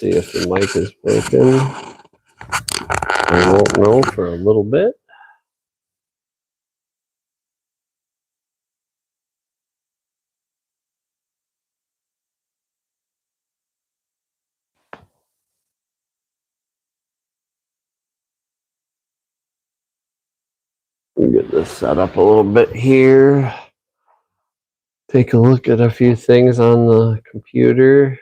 See if the mic is broken. I won't know for a little bit. Get this set up a little bit here. Take a look at a few things on the computer.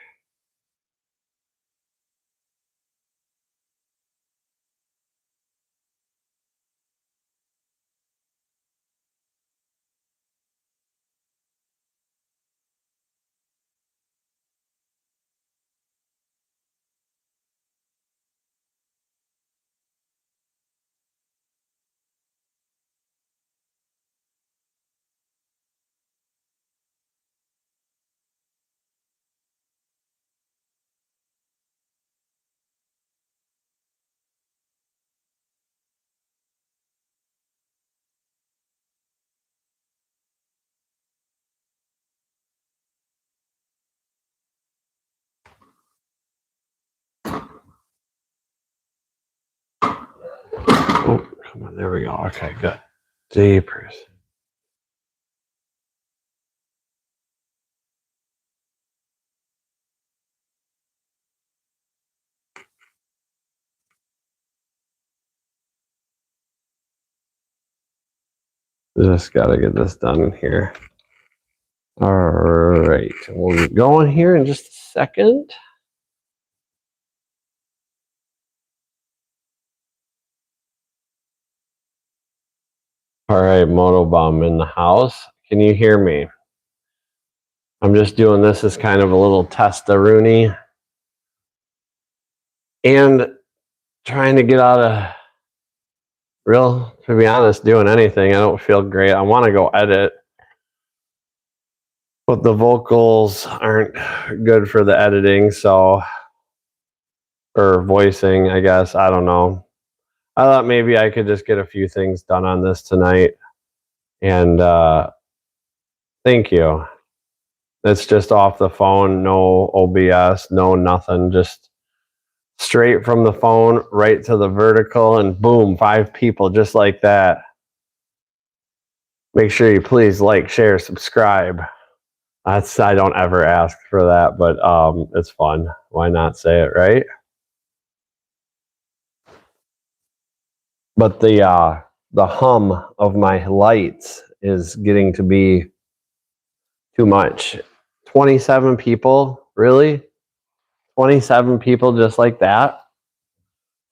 Oh, come on, there we go. Okay, good. Jeepers. Just got to get this done here. All right, we'll get going here in just a second. All right, Motobum in the house. Can you hear me? I'm just doing this as kind of a little test-a-rooney and trying to get out of to be honest, doing anything. I don't feel great. I want to go edit, but the vocals aren't good for the editing, so, or voicing, I guess. I don't know. I thought maybe I could just get a few things done on this tonight. And thank you. It's just off the phone, no OBS, no nothing, just straight from the phone right to the vertical, and boom, 5 people just like that. Make sure you please like, share, subscribe. I don't ever ask for that, but it's fun. Why not say it, right? But the hum of my lights is getting to be too much. 27 people, really? 27 people just like that?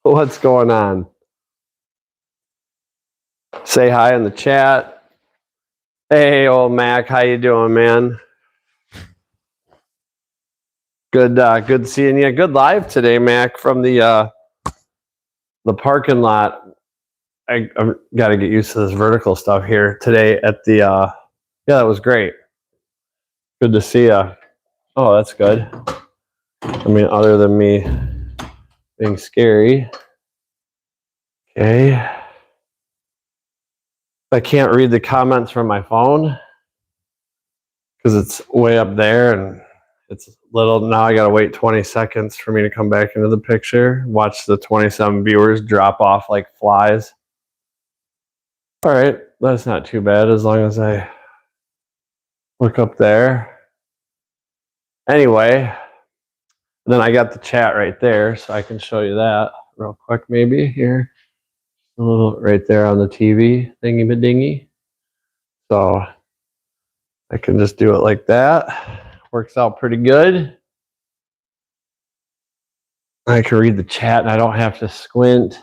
What's going on? Say hi in the chat. Hey, old Mac, how you doing, man? Good seeing you. Good live today, Mac, from the parking lot. I've got to get used to this vertical stuff here today at the. Yeah, that was great. Good to see you. Oh, that's good. I mean, other than me being scary. Okay. I can't read the comments from my phone because it's way up there and it's little. Now I got to wait 20 seconds for me to come back into the picture. Watch the 27 viewers drop off like flies. All right, that's not too bad as long as I look up there. Anyway, then I got the chat right there, so I can show you that real quick maybe here. A little right there on the TV thingy-ma-dingy. So I can just do it like that. Works out pretty good. I can read the chat and I don't have to squint.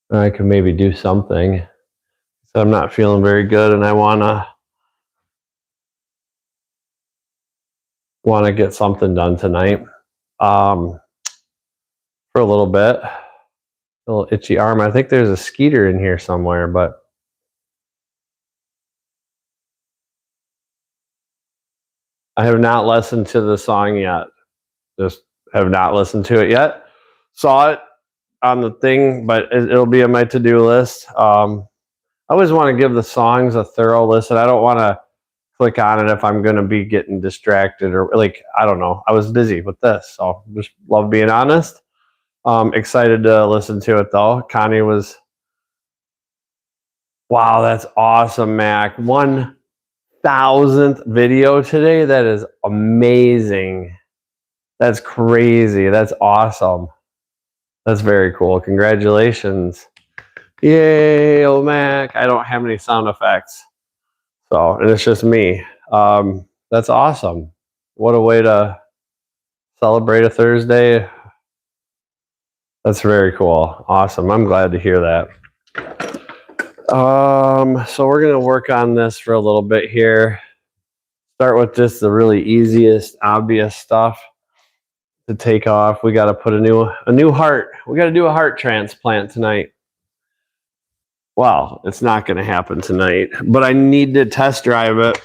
I can maybe do something. So I'm not feeling very good and I wanna get something done tonight. For a little bit. A little itchy arm. I think there's a Skeeter in here somewhere, but I have not listened to the song yet. Just have not listened to it yet. Saw it on the thing, but it'll be on my to-do list. I always want to give the songs a thorough listen. I don't want to click on it if I'm going to be getting distracted or like, I don't know. I was busy with this, so just love being honest. Excited to listen to it though. Connie was, wow, that's awesome, Mac. 1,000th video today. That is amazing. That's crazy. That's awesome. That's very cool. Congratulations. Yay, oh Mac. I don't have any sound effects. So, and it's just me. That's awesome. What a way to celebrate a Thursday. That's very cool. Awesome. I'm glad to hear that. So we're going to work on this for a little bit here. Start with just the really easiest, obvious stuff to take off. We got to put a new heart. We got to do a heart transplant tonight. Well, it's not going to happen tonight, but I need to test drive it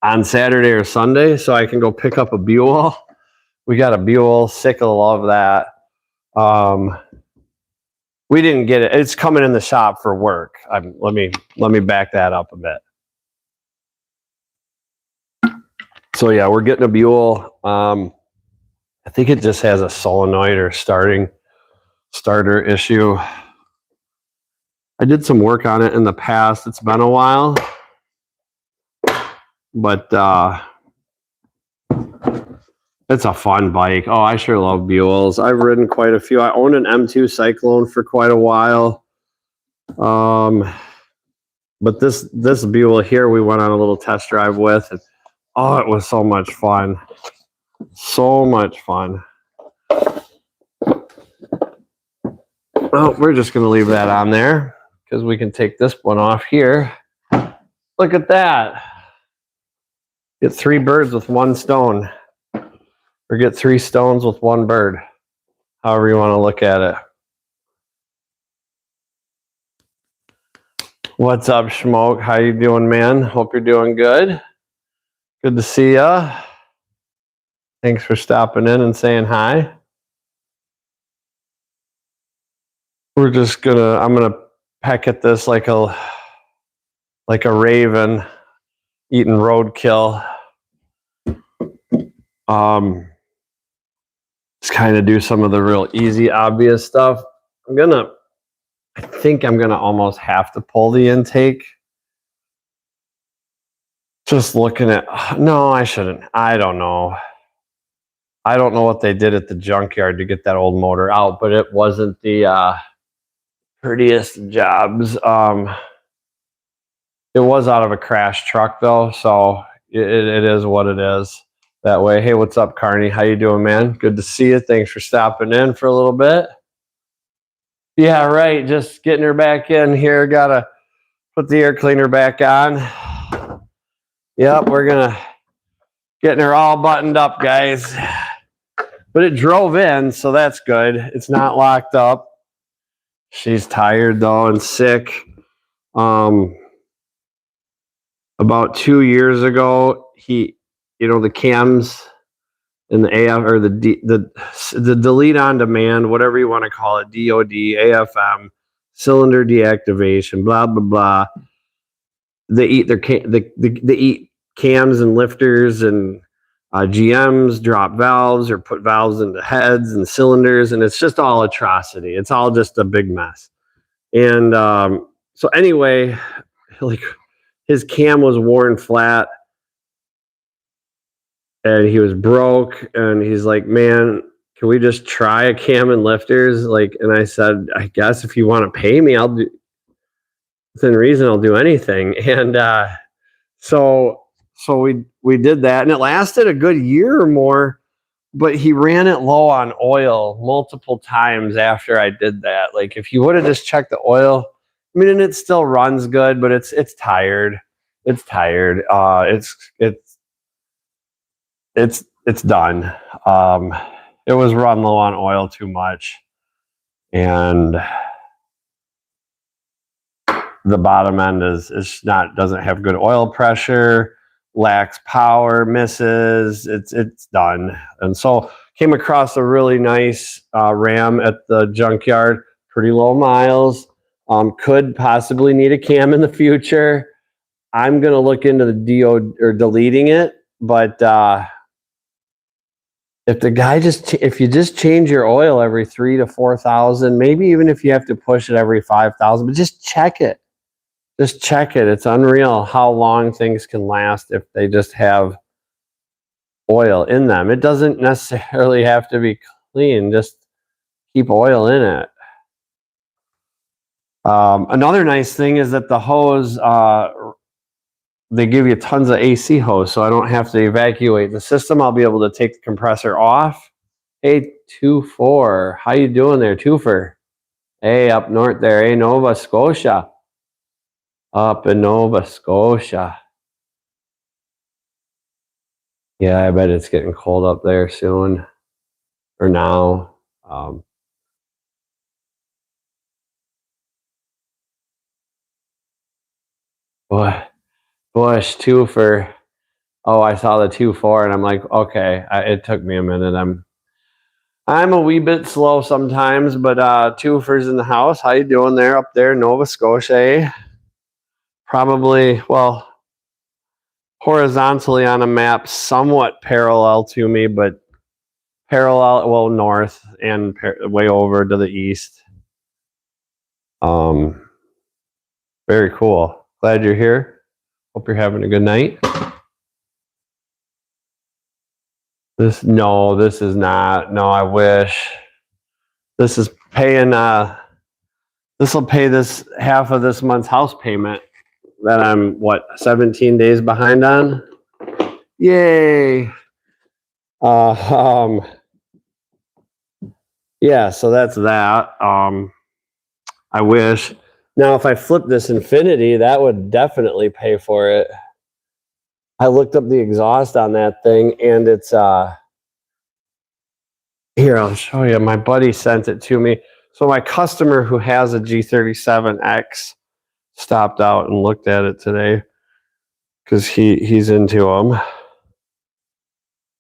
on Saturday or Sunday so I can go pick up a Buell. We got a Buell, sickle of that. We didn't get it. It's coming in the shop for work. Let me back that up a bit. So yeah, we're getting a Buell. I think it just has a solenoid or starter issue. I did some work on it in the past. It's been a while, but it's a fun bike. Oh, I sure love Buells. I've ridden quite a few. I owned an M2 Cyclone for quite a while. But this Buell here, we went on a little test drive with. And, oh, it was so much fun. So much fun. Well, we're just going to leave that on there because we can take this one off here. Look at that. Get 3 birds with 1 stone. Or get 3 stones with 1 bird. However you want to look at it. What's up, Schmoke? How you doing, man? Hope you're doing good. Good to see ya. Thanks for stopping in and saying hi. I'm gonna peck at this like a raven eating roadkill. Just kind of do some of the real easy, obvious stuff. I think I'm gonna almost have to pull the intake. Just looking at, no, I shouldn't. I don't know. I don't know what they did at the junkyard to get that old motor out, but it wasn't the prettiest jobs. It was out of a crash truck though, so it is what it is that way. Hey, what's up, Carney? How you doing, man? Good to see you. Thanks for stopping in for a little bit. Yeah, right. Just getting her back in here. Gotta put the air cleaner back on. Yep, we're getting her all buttoned up, guys. But it drove in, so that's good. It's not locked up. She's tired though and sick. About 2 years ago, the cams in the AF or the delete on demand, whatever you want to call it, DOD, AFM, cylinder deactivation, blah blah blah. They eat cams and lifters, and GMs drop valves or put valves into heads and cylinders, and it's just all atrocity. It's all just a big mess. And so anyway, like his cam was worn flat. And he was broke, and he's like, man, can we just try a cam and lifters? Like, and I said, I guess if you want to pay me, I'll do, within reason, I'll do anything. And so we did that, and it lasted a good year or more, but he ran it low on oil multiple times after I did that. Like, if you would have just checked the oil, I mean, and it still runs good, but it's tired. It's tired. It's done. It was run low on oil too much, and the bottom end doesn't have good oil pressure, lacks power, misses. It's done. And so came across a really nice Ram at the junkyard, pretty low miles. Could possibly need a cam in the future. I'm going to look into the DO or deleting it, but if the guy if you just change your oil every 3,000 to 4,000, maybe even if you have to push it every 5,000, but just check it. Just check it. It's unreal how long things can last if they just have oil in them. It doesn't necessarily have to be clean. Just keep oil in it. Another nice thing is that the hose, they give you tons of AC hose, so I don't have to evacuate the system. I'll be able to take the compressor off. Hey, 2-4. How you doing there, Twofer? Hey, up north there. Hey, Nova Scotia. Up in Nova Scotia. Yeah, I bet it's getting cold up there soon. Or now. Bush, Twofer. Oh, I saw the 2-4 and I'm like, okay, it took me a minute. I'm a wee bit slow sometimes, but Twofer's in the house. How you doing there up there, Nova Scotia? Eh? Probably, well, horizontally on a map, somewhat parallel to me, but parallel, well, north and way over to the east. Very cool. Glad you're here. Hope you're having a good night. This is not. No, I wish. This is paying, this will pay this half of this month's house payment that I'm, 17 days behind on? Yay. Yeah, so that's that. I wish. Now, if I flip this Infinity, that would definitely pay for it. I looked up the exhaust on that thing, and it's, here, I'll show you. My buddy sent it to me. So my customer who has a G37X stopped out and looked at it today because he's into them.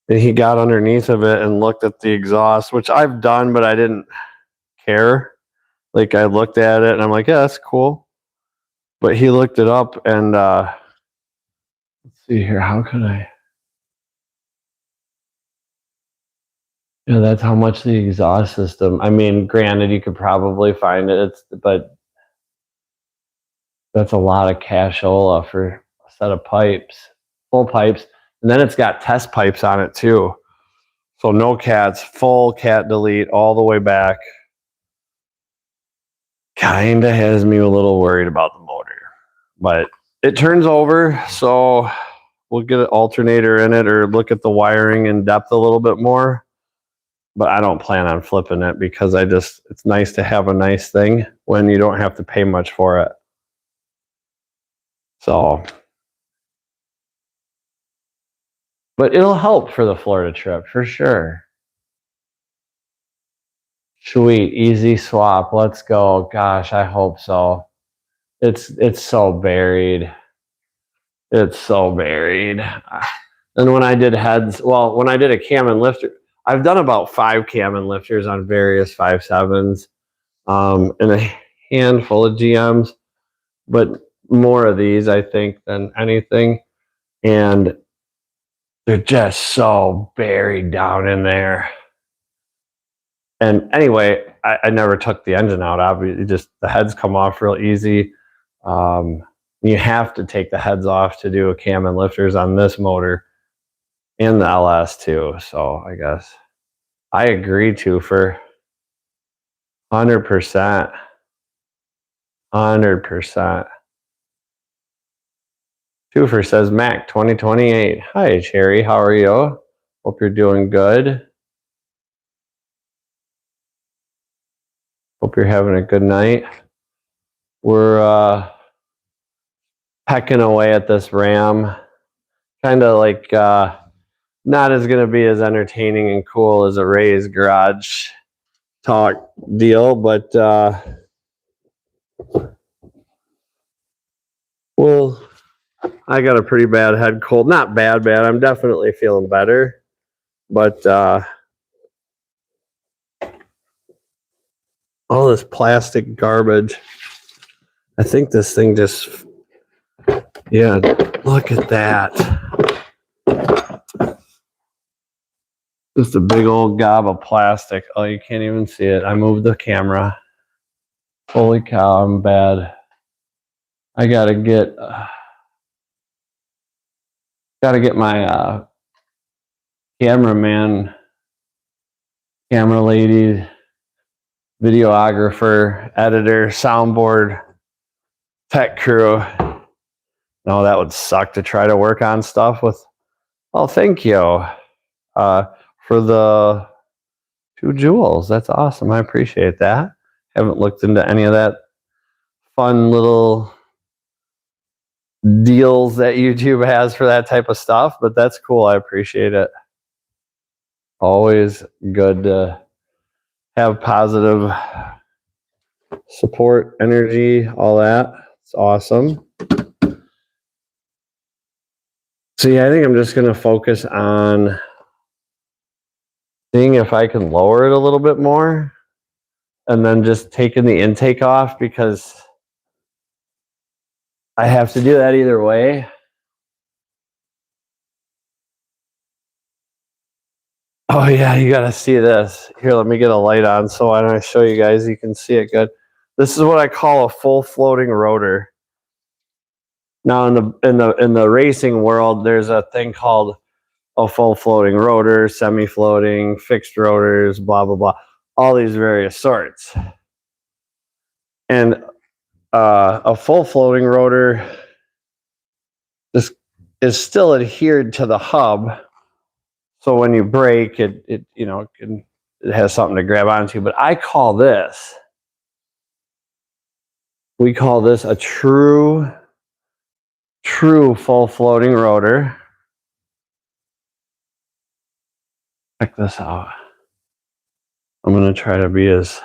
And he got underneath of it and looked at the exhaust, which I've done, but I didn't care. Like, I looked at it and I'm like, yeah, that's cool. But he looked it up and let's see here. How can I? Yeah, that's how much the exhaust system. I mean, granted, you could probably find it, but that's a lot of cashola for a set of pipes, full pipes. And then it's got test pipes on it too. So no cats, full cat delete all the way back. Kinda has me a little worried about the motor, but it turns over, so we'll get an alternator in it or look at the wiring in depth a little bit more. But I don't plan on flipping it because it's nice to have a nice thing when you don't have to pay much for it. So, but it'll help for the Florida trip for sure. Sweet, easy swap. Let's go. Gosh, I hope so. It's so buried. It's so buried. And when I did heads, well, when I did a cam and lifter, I've done about 5 cam and lifters on various 5.7s, and a handful of GMs, but more of these, I think, than anything. And they're just so buried down in there. And anyway, I never took the engine out. Obviously, just the heads come off real easy. You have to take the heads off to do a cam and lifters on this motor and the LS too. So I guess I agree to for 100%. 100%. Twofer says Mac 2028. Hi, Cherry. How are you? Hope you're doing good. Hope you're having a good night. We're pecking away at this Ram. Kind of like not as going to be as entertaining and cool as a Ray's garage talk deal, but well, I got a pretty bad head cold. Not bad. I'm definitely feeling better, but all this plastic garbage. I think this thing just Yeah, look at that. Just a big old gob of plastic. Oh, you can't even see it. I moved the camera. Holy cow, I'm bad. I gotta get my cameraman, camera lady, videographer, editor, soundboard, tech crew. No, that would suck to try to work on stuff with. Oh, thank you for the 2 jewels. That's awesome. I appreciate that. Haven't looked into any of that fun little deals that YouTube has for that type of stuff, but that's cool. I appreciate it. Always good to have positive support, energy, all that. It's awesome. So yeah, I think I'm just going to focus on seeing if I can lower it a little bit more and then just taking the intake off because I have to do that either way. Oh yeah, you got to see this. Here, let me get a light on so when I show you guys, you can see it good. This is what I call a full floating rotor. Now in the racing world, there's a thing called a full floating rotor, semi-floating, fixed rotors, blah blah blah, all these various sorts. And a full floating rotor is still adhered to the hub, so when you brake, it has something to grab onto. But we call this a true full floating rotor. Check this out. I'm going to try to be as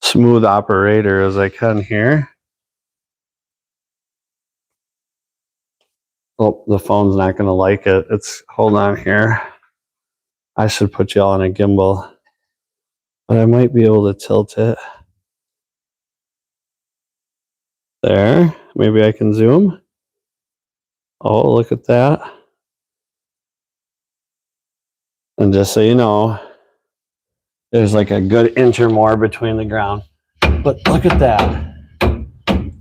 smooth operator as I can here. Oh, the phone's not going to like it. Hold on here. I should put you all on a gimbal, but I might be able to tilt it. There. Maybe I can zoom. Oh, look at that. And just so you know, there's like a good inch or more between the ground. But look at that.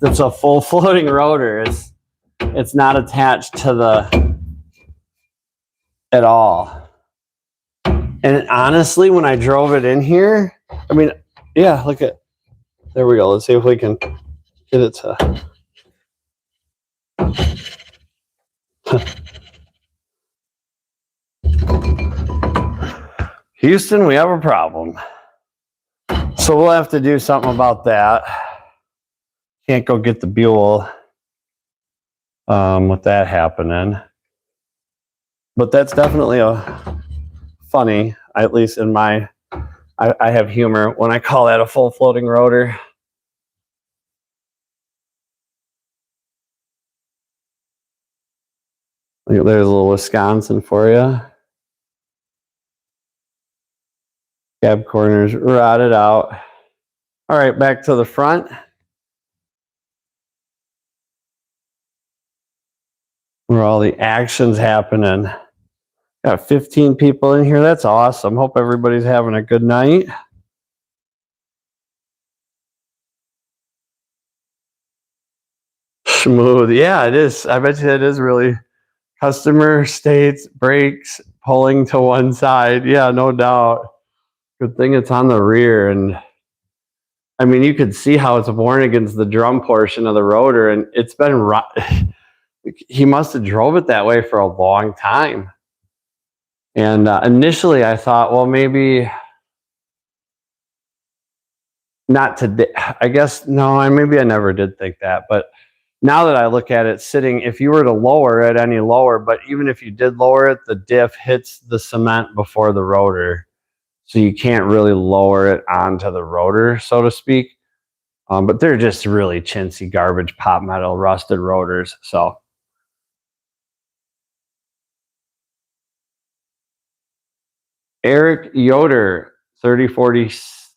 It's a full floating rotor. It's not attached to the at all. And honestly, when I drove it in here, I mean, yeah, look at, there we go. Let's see if we can get it to. Houston, we have a problem. So we'll have to do something about that. Can't go get the Buell with that happening. But that's definitely a funny, at least in my, I have humor when I call that a full floating rotor. There's a little Wisconsin for you. Cab corners rotted out. All right, back to the front. Where all the action's happening. Got 15 people in here. That's awesome. Hope everybody's having a good night. Smooth. Yeah, it is. I bet you it is really. Customer states, brakes, pulling to one side. Yeah, no doubt. Good thing it's on the rear. And I mean, you could see how it's worn against the drum portion of the rotor. And it's been, he must have drove it that way for a long time. And initially I thought, well, maybe not today. I guess, no, maybe I never did think that. But now that I look at it sitting, if you were to lower it any lower, but even if you did lower it, the diff hits the cement before the rotor. So you can't really lower it onto the rotor, so to speak. But they're just really chintzy, garbage, pop metal, rusted rotors. So Eric Yoder, 3040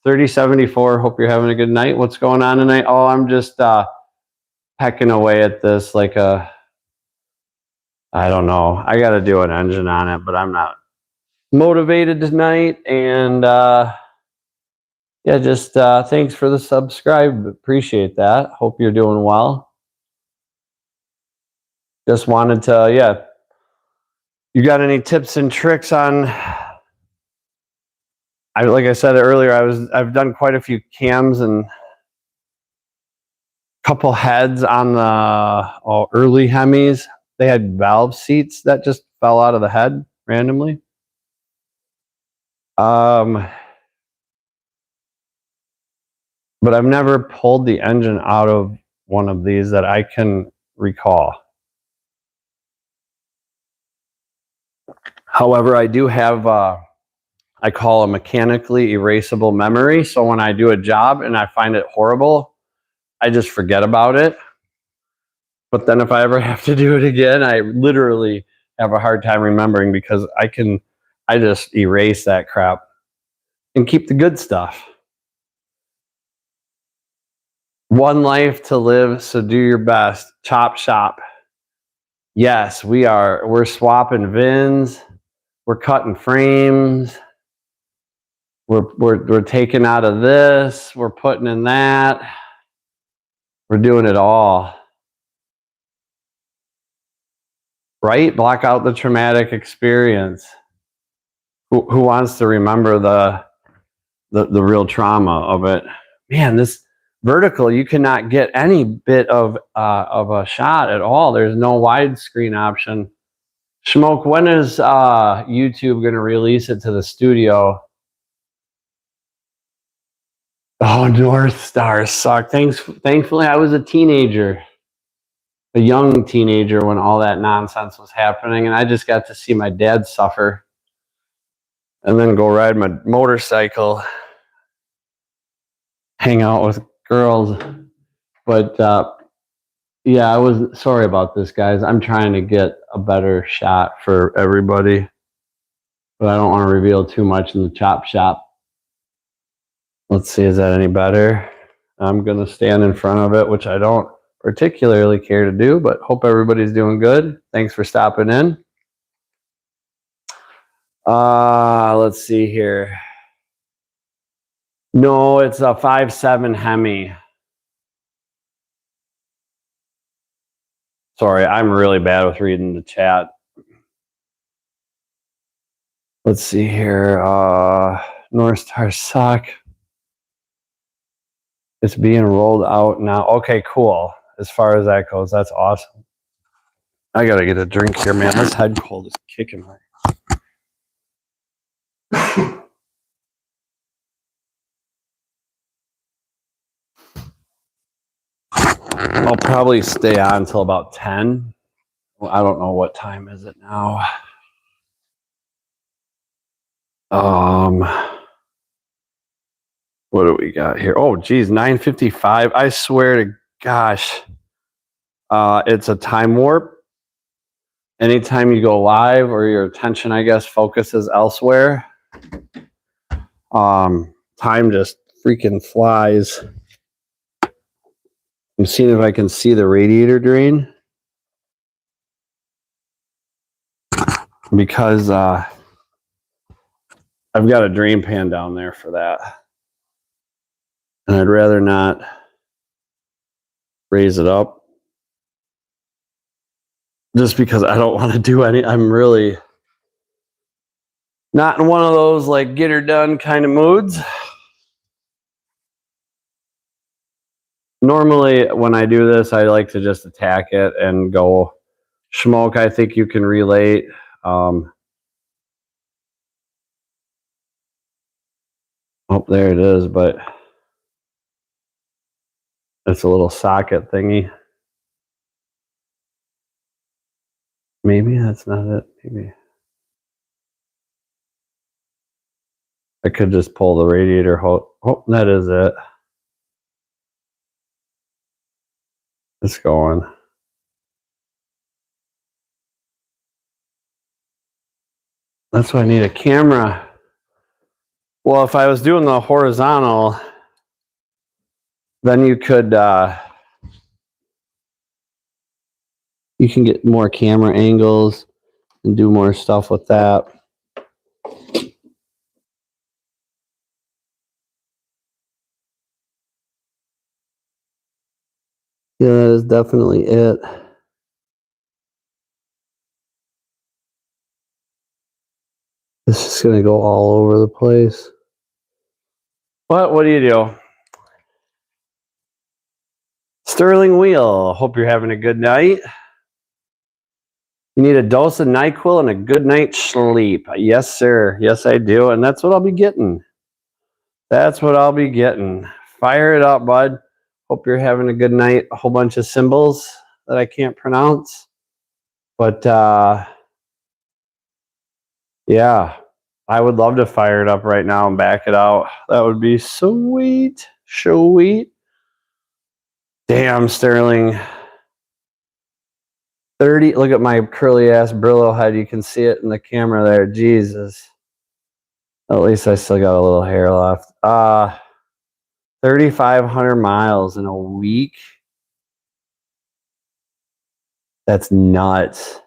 3074. Hope you're having a good night. What's going on tonight? Oh, I'm just pecking away at this like a, I don't know. I got to do an engine on it, but I'm not motivated tonight. And yeah, just thanks for the subscribe. Appreciate that. Hope you're doing well. Just wanted to, yeah. You got any tips and tricks on, like I said earlier, I've done quite a few cams and couple heads on the early Hemis. They had valve seats that just fell out of the head randomly. But I've never pulled the engine out of one of these that I can recall. However, I do have, I call a mechanically erasable memory. So when I do a job and I find it horrible, I just forget about it. But then if I ever have to do it again, I literally have a hard time remembering because I just erase that crap and keep the good stuff. One life to live, so do your best. Chop shop. Yes, we're swapping VINs. We're cutting frames. We're taking out of this. We're putting in that. We're doing it all. Right? Block out the traumatic experience. Who wants to remember the real trauma of it? Man, this vertical, you cannot get any bit of a shot at all. There's no widescreen option. Schmoke, when is YouTube going to release it to the studio? Oh, North Star sucked. Thankfully, I was a teenager, a young teenager when all that nonsense was happening, and I just got to see my dad suffer and then go ride my motorcycle, hang out with girls. But yeah, I was sorry about this, guys. I'm trying to get a better shot for everybody, but I don't want to reveal too much in the chop shop. Let's see, is that any better? I'm going to stand in front of it, which I don't particularly care to do, but hope everybody's doing good. Thanks for stopping in. Let's see here. No, it's a 5.7 Hemi. Sorry, I'm really bad with reading the chat. Let's see here. North Star suck. It's being rolled out now. Okay, cool. As far as that goes, that's awesome. I gotta get a drink here, man. This head cold is kicking my. I'll probably stay on until about 10. Well, I don't know what time is it now. What do we got here? Oh, geez, 9:55. I swear to gosh, it's a time warp. Anytime you go live or your attention, I guess, focuses elsewhere, time just freaking flies. I'm seeing if I can see the radiator drain because I've got a drain pan down there for that. And I'd rather not raise it up just because I don't want to do any. I'm really not in one of those like get her done kind of moods. Normally when I do this, I like to just attack it and go. Schmoke, I think you can relate. Oh, there it is, but it's a little socket thingy. Maybe that's not it. Maybe I could just pull the radiator hose. Oh, that is it. It's going. That's why I need a camera. Well, if I was doing the horizontal, then you could you can get more camera angles and do more stuff with that. Yeah, that is definitely it. This is going to go all over the place. But what do you do? Sterling Wheel, hope you're having a good night. You need a dose of NyQuil and a good night's sleep. Yes, sir. Yes, I do. And that's what I'll be getting. That's what I'll be getting. Fire it up, bud. Hope you're having a good night. A whole bunch of symbols that I can't pronounce. But, yeah, I would love to fire it up right now and back it out. That would be sweet. Sweet. Damn, Sterling. 30. Look at my curly ass Brillo head. You can see it in the camera there. Jesus. At least I still got a little hair left. 3,500 miles in a week. That's nuts.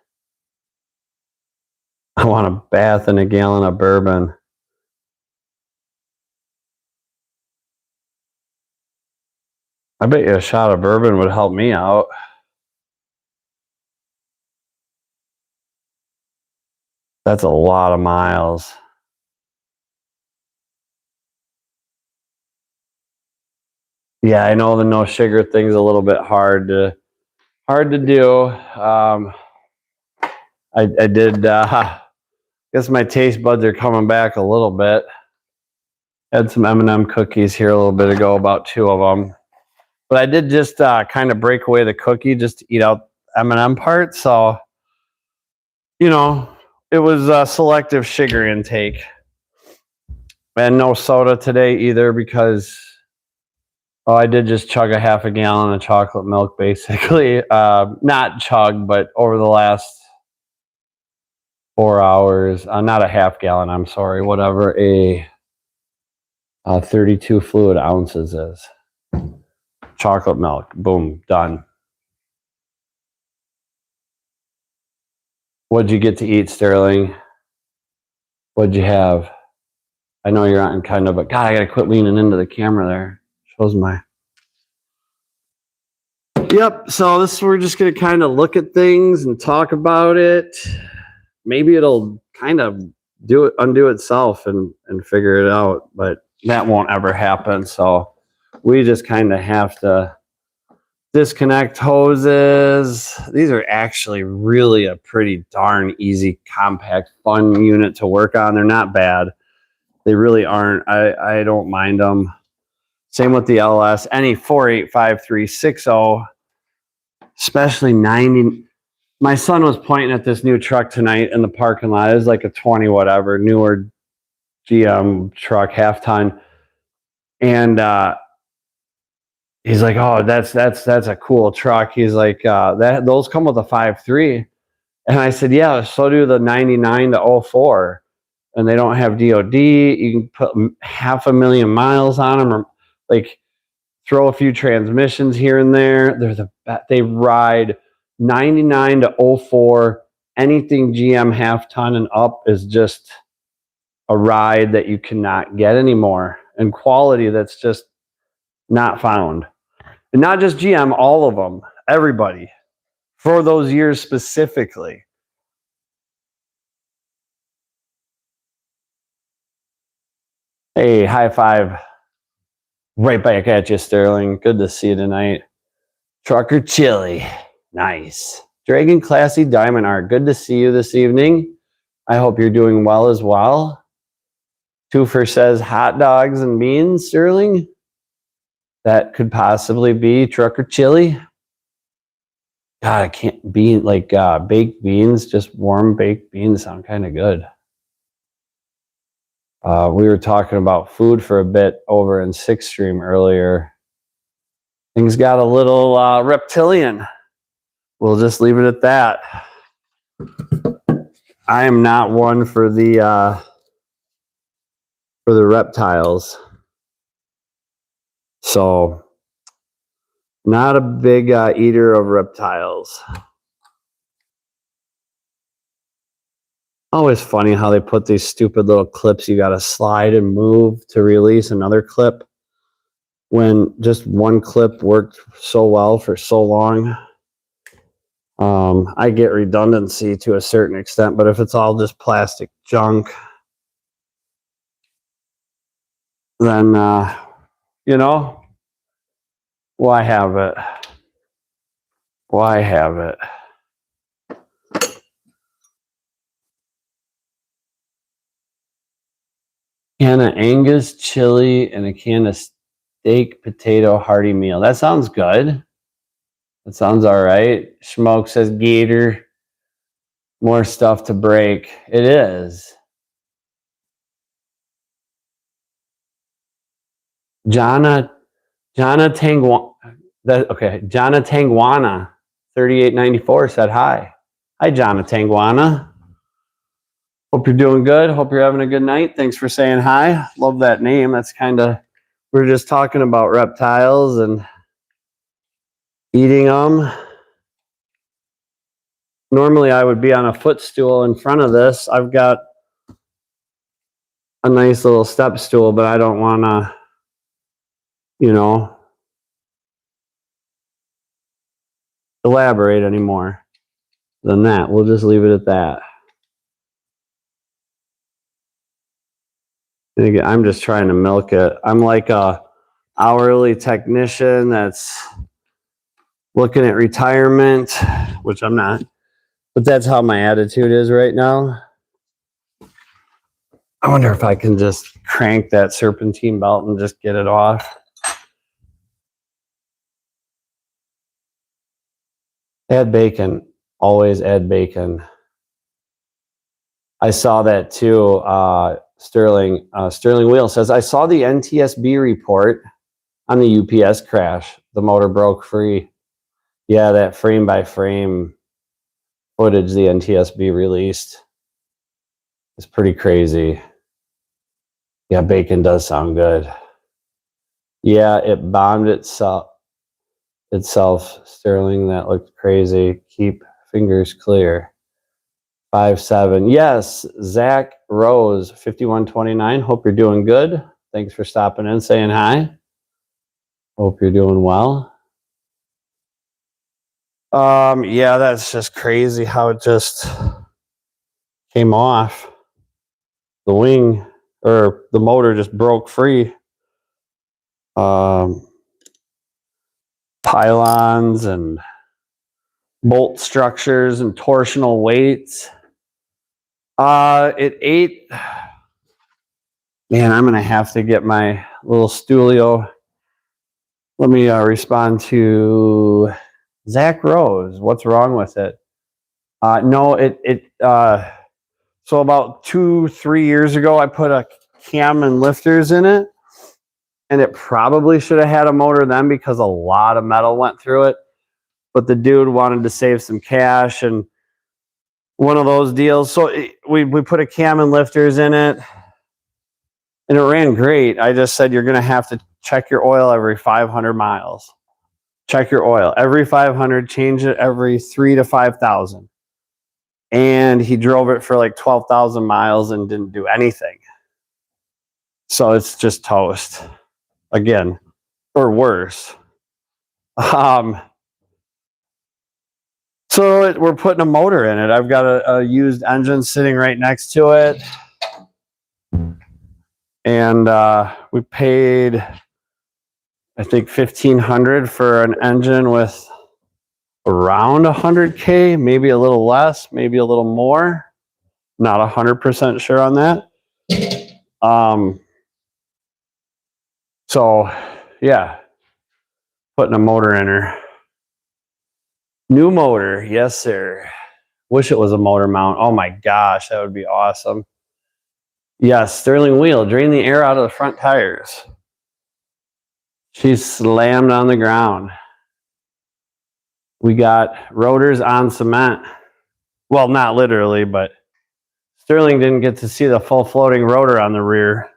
I want a bath and a gallon of bourbon. I bet you a shot of bourbon would help me out. That's a lot of miles. Yeah, I know the no sugar thing's a little bit hard to do. I did. Guess my taste buds are coming back a little bit. Had some M&M cookies here a little bit ago, about 2 of them. But I did just kind of break away the cookie just to eat out M&M part. So, you know, it was selective sugar intake. And no soda today either because I did just chug a half a gallon of chocolate milk, basically. Not chug, but over the last 4 hours. Not a half gallon, I'm sorry. Whatever a 32 fluid ounces is. Chocolate milk. Boom. Done. What'd you get to eat, Sterling? What'd you have? I know you're on kind of, but God, I gotta quit leaning into the camera there. Shows my. Yep. So we're just gonna kind of look at things and talk about it. Maybe it'll kind of undo itself and figure it out, but that won't ever happen. So we just kind of have to disconnect hoses. These are actually really a pretty darn easy, compact, fun unit to work on. They're not bad. They really aren't. I don't mind them. Same with the LS. Any 485360, especially 90. My son was pointing at this new truck tonight in the parking lot. It was like a 20 whatever, newer GM truck, half ton. And he's like, "Oh, that's a cool truck." He's like, those come with a 5.3. And I said, "Yeah, so do the 99 to 04. And they don't have DOD. You can put 500,000 miles on them, or like throw a few transmissions here and there. They ride 99 to 04. Anything GM half ton and up is just a ride that you cannot get anymore, and quality that's just not found. And not just GM, all of them, everybody, for those years specifically. Hey, high five. Right back at you, Sterling. Good to see you tonight. Trucker Chili. Nice. Dragon Classy Diamond Art. Good to see you this evening. I hope you're doing well as well. Twofer says hot dogs and beans, Sterling. That could possibly be Trucker Chili. God, I can't be like baked beans, just warm baked beans sound kind of good. We were talking about food for a bit over in Sixth Stream earlier. Things got a little reptilian. We'll just leave it at that. I am not one for the for the reptiles. So not a big eater of reptiles. Always funny how they put these stupid little clips you got to slide and move to release another clip, when just one clip worked so well for so long. I get redundancy to a certain extent, but if it's all just plastic junk, then, you know, why have it? Why have it? Can of Angus chili and a can of steak potato hearty meal. That sounds good. That sounds all right. Schmoke says Gator. More stuff to break. It is. Jana Tangwana. Jana Tangwana, 3894 said hi. Hi, Jana Tangwana. Hope you're doing good. Hope you're having a good night. Thanks for saying hi. Love that name. That's kind of, we're just talking about reptiles and eating them. Normally I would be on a footstool in front of this. I've got a nice little step stool, but I don't want to, you know, elaborate anymore than that. We'll just leave it at that. And again, I'm just trying to milk it. I'm like a hourly technician that's looking at retirement, which I'm not, but that's how my attitude is right now. I wonder if I can just crank that serpentine belt and just get it off. Add bacon. Always add bacon. I saw that too. Sterling Wheel says, I saw the NTSB report on the UPS crash. The motor broke free. Yeah, that frame by frame footage the NTSB released is pretty crazy. Yeah, bacon does sound good. Yeah, it bombed itself, Sterling. That looked crazy. Keep fingers clear. 5-7. Yes, Zach Rose, 5129. Hope you're doing good. Thanks for stopping in, saying hi. Hope you're doing well. Yeah, that's just crazy how it just came off. The wing, or the motor just broke free. Pylons and bolt structures and torsional weights. It ate. Man, I'm gonna have to get my little Stulio. Let me respond to Zach Rose. What's wrong with it? No, so about 2-3 years ago, I put a cam and lifters in it, and it probably should have had a motor then because a lot of metal went through it. But the dude wanted to save some cash and one of those deals. So we put a cam and lifters in it, and it ran great. I just said, you're going to have to check your oil every 500 miles. Check your oil every 500, change it every 3,000 to 5,000. And he drove it for like 12,000 miles and didn't do anything. So it's just toast again, or worse. So we're putting a motor in it. I've got a used engine sitting right next to it. And we paid, I think, $1,500 for an engine with around 100K, maybe a little less, maybe a little more. Not 100% sure on that. So yeah, putting a motor in her. New motor, yes sir. Wish it was a motor mount. Oh my gosh, that would be awesome. Yes, Sterling Wheel, drain the air out of the front tires. She's slammed on the ground. We got rotors on cement. Well, not literally, but Sterling didn't get to see the full floating rotor on the rear.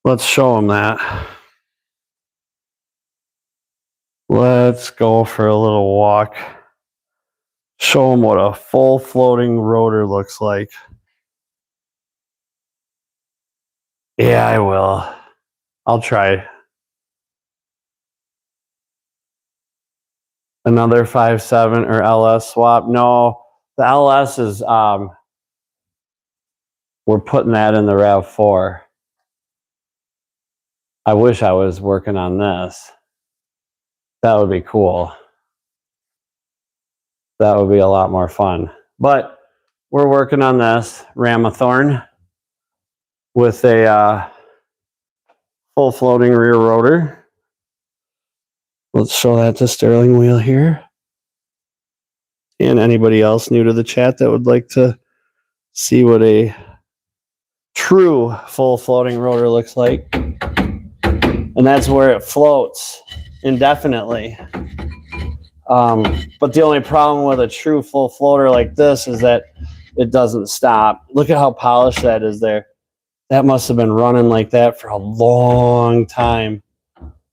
Let's show them that. Let's go for a little walk. Show them what a full floating rotor looks like. Yeah, I will. I'll try. Another 5.7 or LS swap. No, the LS is, we're putting that in the RAV4. I wish I was working on this. That would be cool. That would be a lot more fun. But we're working on this Ramathorn with a full floating rear rotor. Let's show that to Sterling Wheel here. And anybody else new to the chat that would like to see what a true full floating rotor looks like. And that's where it floats indefinitely. But the only problem with a true full floater like this is that it doesn't stop. Look at how polished that is there. That must have been running like that for a long time.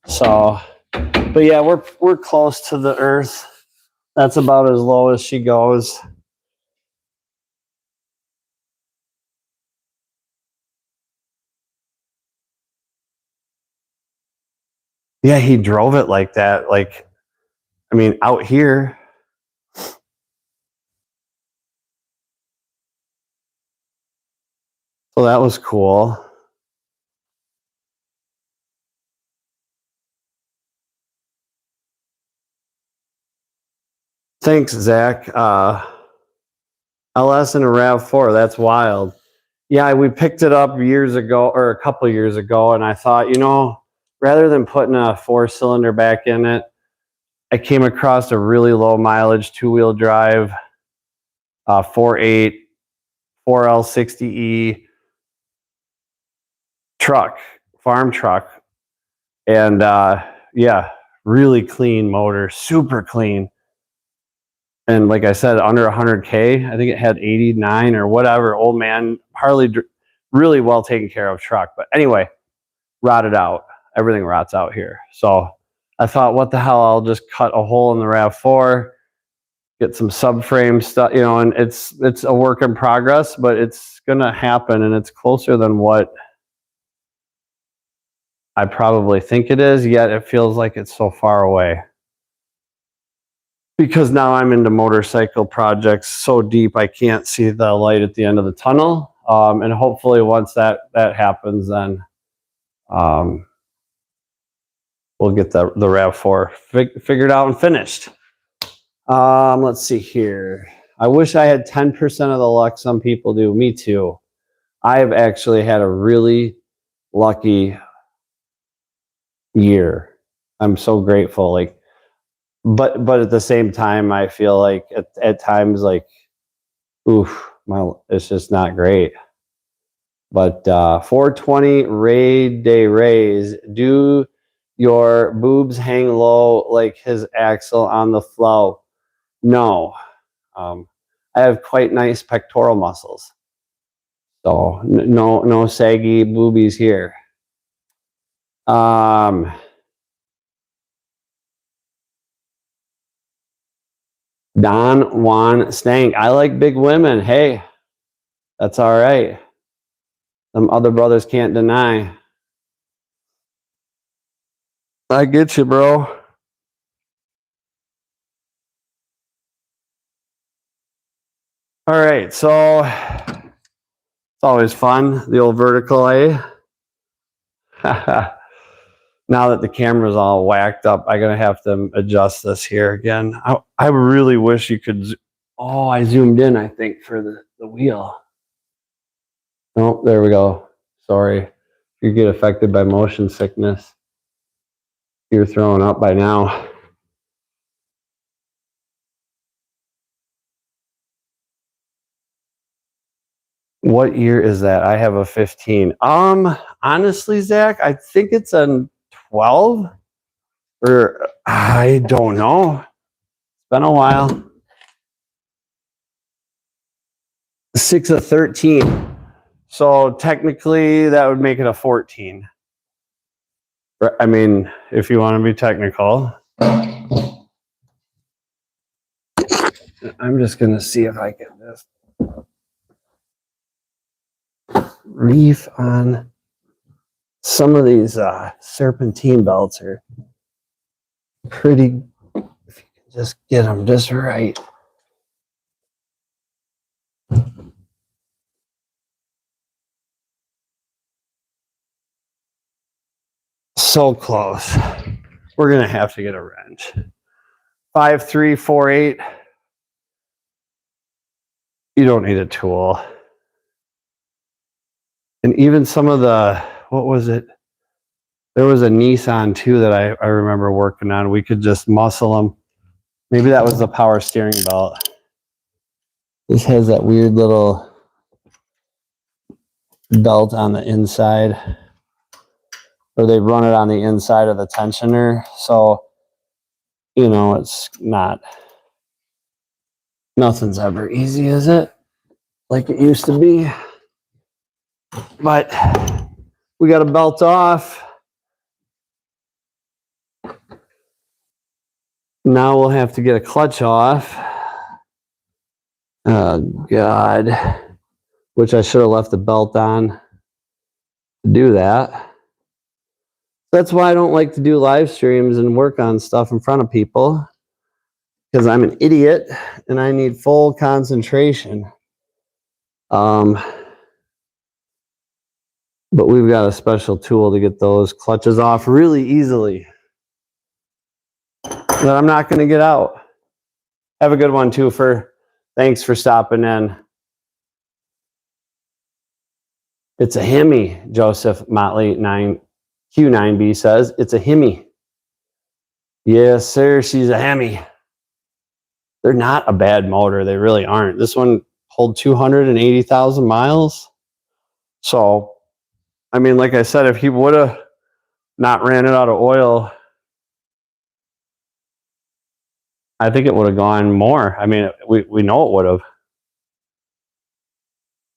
So, but yeah, we're close to the earth. That's about as low as she goes. Yeah, he drove it like that. Like, I mean, out here. So that was cool. Thanks, Zach. LS and a RAV4, that's wild. Yeah, we picked it up years ago, or a couple years ago, and I thought, you know, rather than putting a 4-cylinder back in it, I came across a really low mileage 2-wheel drive 4.8 4L60E truck, farm truck, and yeah, really clean motor, super clean. And like I said, under 100K, I think it had 89 or whatever. Old man, Harley, really well taken care of truck. But anyway, rotted out. Everything rots out here. So I thought, what the hell? I'll just cut a hole in the RAV4, get some subframe stuff, you know. And it's a work in progress, but it's gonna happen, and it's closer than what I probably think it is. Yet it feels like it's so far away. Because now I'm into motorcycle projects so deep I can't see the light at the end of the tunnel. And hopefully once that happens, then we'll get the RAV4 figured out and finished. Let's see here. I wish I had 10% of the luck some people do. Me too. I have actually had a really lucky year. I'm so grateful. Like, but at the same time, I feel like at times, like, oof, it's just not great. But 420 raid day raise. Do your boobs hang low like his axle on the flow? No. I have quite nice pectoral muscles. So no saggy boobies here. Don Juan Stank. I like big women. Hey, that's all right. Some other brothers can't deny. I get you, bro. All right, so it's always fun, the old vertical, eh? Now that the camera's all whacked up, I'm gonna have to adjust this here again. I really wish you could. Oh, I zoomed in, I think, for the wheel. Oh, there we go. Sorry. You get affected by motion sickness. You're throwing up by now. What year is that? I have a 15. Honestly, Zach, I think it's a 12, or I don't know. It's been a while. 6 of 13. So technically that would make it a 14. I mean, if you want to be technical, I'm just going to see if I can just reef on some of these serpentine belts are pretty, if you can just get them just right. So close. We're going to have to get a wrench. 5348. You don't need a tool. And even some of the, what was it? There was a Nissan too that I remember working on. We could just muscle them. Maybe that was the power steering belt. This has that weird little belt on the inside, or they run it on the inside of the tensioner. So, you know, it's not, nothing's ever easy, is it? Like it used to be. But we got a belt off. Now we'll have to get a clutch off. Oh, God. Which I should have left the belt on to do that. That's why I don't like to do live streams and work on stuff in front of people, because I'm an idiot and I need full concentration. But we've got a special tool to get those clutches off really easily that I'm not going to get out. Have a good one, too. Thanks for stopping in. It's a Hemi, Joseph Motley 9Q9B says. It's a Hemi. Yes, sir, she's a Hemi. They're not a bad motor. They really aren't. This one pulled 280,000 miles. So, I mean, like I said, if he would have not ran it out of oil, I think it would have gone more. I mean, we know it would have.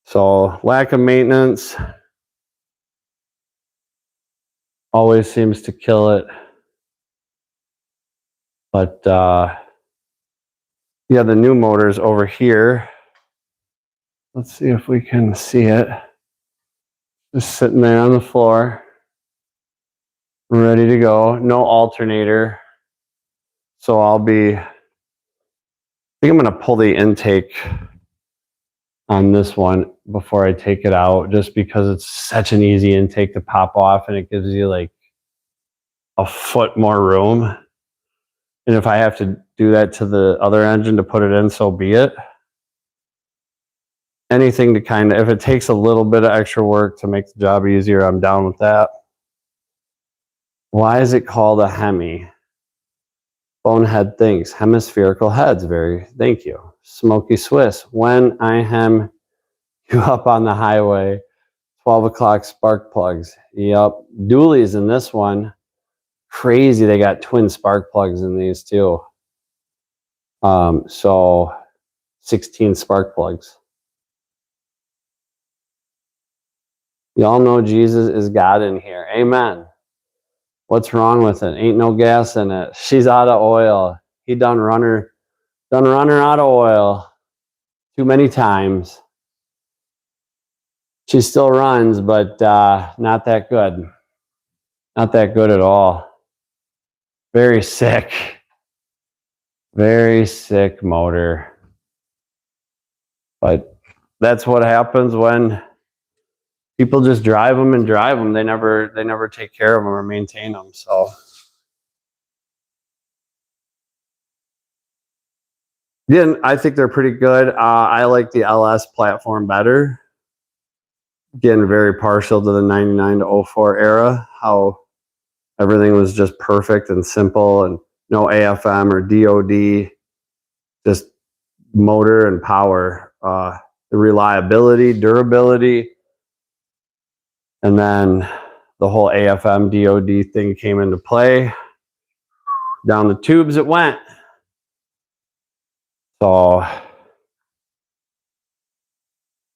So, lack of maintenance always seems to kill it. But, yeah, the new motor's over here. Let's see if we can see it. Just sitting there on the floor, ready to go. No alternator. So I think I'm going to pull the intake on this one before I take it out, just because it's such an easy intake to pop off and it gives you like a foot more room. And if I have to do that to the other engine to put it in, so be it. Anything to kind of, if it takes a little bit of extra work to make the job easier, I'm down with that. Why is it called a Hemi? Bonehead thinks, hemispherical heads, thank you. Smoky Swiss, when I hem you up on the highway, 12 o'clock spark plugs. Yep, dualies in this one. Crazy, they got twin spark plugs in these too. So 16 spark plugs. Y'all know Jesus is God in here. Amen. What's wrong with it? Ain't no gas in it. She's out of oil. He done run her out of oil too many times. She still runs, but not that good. Not that good at all. Very sick. Very sick motor. But that's what happens when people just drive them and drive them. They never take care of them or maintain them. So again, I think they're pretty good. I like the LS platform better. Again, very partial to the 99 to 04 era, how everything was just perfect and simple and no AFM or DOD, just motor and power. The reliability, durability, and then the whole AFM DOD thing came into play. Down the tubes it went. So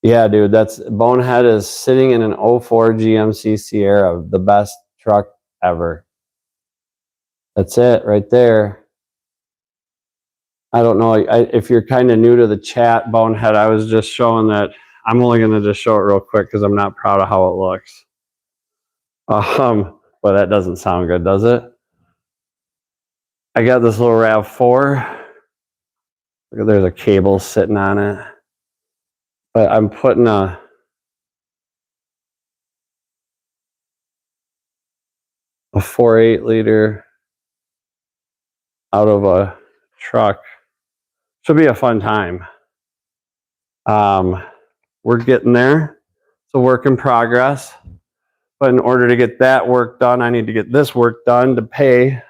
yeah, dude, Bonehead is sitting in an 04 GMC Sierra, the best truck ever. That's it right there. I don't know if you're kind of new to the chat, Bonehead. I was just showing that. I'm only going to just show it real quick because I'm not proud of how it looks. But that doesn't sound good, does it? I got this little RAV4. Look, there's a cable sitting on it. But I'm putting a 4.8 liter out of a truck. Should be a fun time. We're getting there. It's a work in progress. But in order to get that work done, I need to get this work done to pay